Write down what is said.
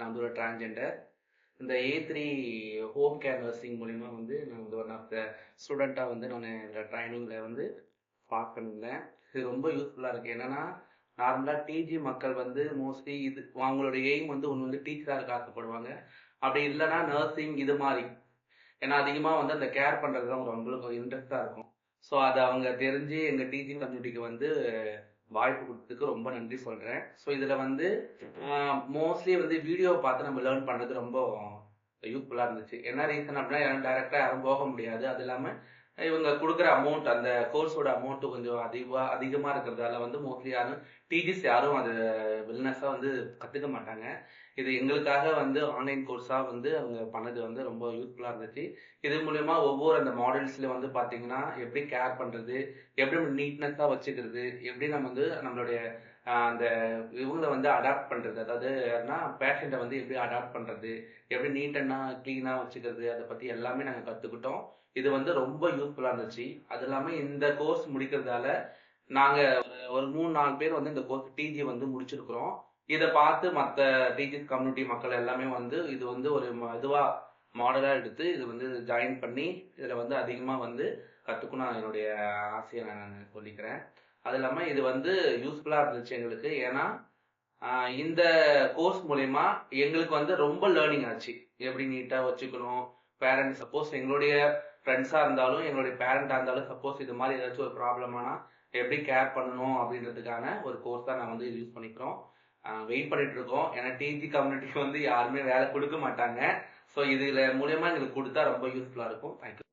நான் வந்து ஒரு டிரான்ஜெண்டர். இந்த A3 ஹோம் கேர் நர்சிங் மூலிமா வந்து நான் வந்து ஒன் ஆஃப் த ஸ்டூடெண்ட்டாக வந்து நான் இதில் ட்ரைனிங்கில் வந்து பாஸ் பண்ணியிருந்தேன். இது ரொம்ப யூஸ்ஃபுல்லாக இருக்குது. என்னென்னா நார்மலாக டிஜி மக்கள் வந்து மோஸ்ட்லி இது அவங்களோட எய்ம் வந்து ஒன்று வந்து டீச்சராக இருக்க ஆசைப்படுவாங்க. அப்படி இல்லைன்னா நர்சிங் இது மாதிரி. ஏன்னா அதிகமாக வந்து அந்த கேர் பண்ணுறது தான் அவங்களுக்கு இன்ட்ரெஸ்டாக இருக்கும். ஸோ அதை அவங்க தெரிஞ்சு எங்கள் டீச்சிங் கம்யூனிட்டிக்கு வந்து வாய்ப்பு கொடுத்ததுக்கு ரொம்ப நன்றி சொல்கிறேன். ஸோ இதில் வந்து மோஸ்ட்லி வந்து வீடியோ பார்த்து நம்ம லேர்ன் பண்ணுறது ரொம்ப யூஸ்ஃபுல்லாக இருந்துச்சு. என்ன ரீசன் அப்படின்னா யாரும் டைரெக்டாக யாரும் போக முடியாது. அது இல்லாமல் இவங்க கொடுக்குற அமௌண்ட் அந்த கோர்ஸோட அமௌண்ட்டு கொஞ்சம் அதிகமாக இருக்கிறதால வந்து மோஸ்ட்லி யாரும் டிஜிஸ் யாரும் அது வில்னஸாக வந்து கற்றுக்க மாட்டாங்க. இது எங்களுக்காக வந்து ஆன்லைன் கோர்ஸாக வந்து அவங்க பண்ணது வந்து ரொம்ப யூஸ்ஃபுல்லாக இருந்துச்சு. இது மூலயமா ஒவ்வொரு அந்த மாடல்ஸ்ல வந்து பார்த்தீங்கன்னா எப்படி கேர் பண்ணுறது, எப்படி நீட்னஸாக வச்சுக்கிறது, எப்படி நம்ம வந்து நம்மளுடைய அந்த இவங்களை வந்து அடாப்ட் பண்ணுறது, அதாவது யாருன்னா பேஷண்ட்டை வந்து எப்படி அடாப்ட் பண்ணுறது, எப்படி நீட்டன்னா க்ளீனாக வச்சுக்கிறது, அதை பற்றி எல்லாமே நாங்கள் கற்றுக்கிட்டோம். இது வந்து ரொம்ப யூஸ்ஃபுல்லாக இருந்துச்சு. அது இல்லாமல் இந்த கோர்ஸ் முடிக்கிறதால நாங்கள் ஒரு 3-4 பேர் வந்து இந்த கோர்ஸ் டிஜி வந்து முடிச்சிருக்கிறோம். இதை பார்த்து மற்ற டிஜிஸ் கம்யூனிட்டி மக்கள் எல்லாமே வந்து இது வந்து ஒரு இதுவாக மாடலாக எடுத்து இது வந்து ஜாயின் பண்ணி இதில் வந்து அதிகமாக வந்து கற்றுக்கணும் நான் என்னுடைய ஆசையை நான் சொல்லிக்கிறேன். அது இல்லாமல் இது வந்து யூஸ்ஃபுல்லாக இருந்துச்சு எங்களுக்கு. ஏன்னா இந்த கோர்ஸ் மூலயமா எங்களுக்கு வந்து ரொம்ப லேர்னிங் ஆச்சு. எப்படி நீட்டாக வச்சுக்கணும், பேரண்ட்ஸ் சப்போஸ் எங்களுடைய ஃப்ரெண்ட்ஸாக இருந்தாலும் எங்களுடைய பேரண்டாக இருந்தாலும் சப்போஸ் இது மாதிரி ஏதாச்சும் ஒரு ப்ராப்ளம் ஆனால் எப்படி கேர் பண்ணணும் அப்படின்றதுக்கான ஒரு கோர்ஸ் தான் நான் வந்து யூஸ் பண்ணிக்கிறோம். வெயிட் பண்ணிட்டு இருக்கோம். ஏன்னா டிஜி கம்யூனிட்டிக்கு வந்து யாருமே வேலை கொடுக்க மாட்டாங்க. ஸோ இதில் மூலயமா எங்களுக்கு கொடுத்தா ரொம்ப யூஸ்ஃபுல்லாக இருக்கும். தேங்க்யூ.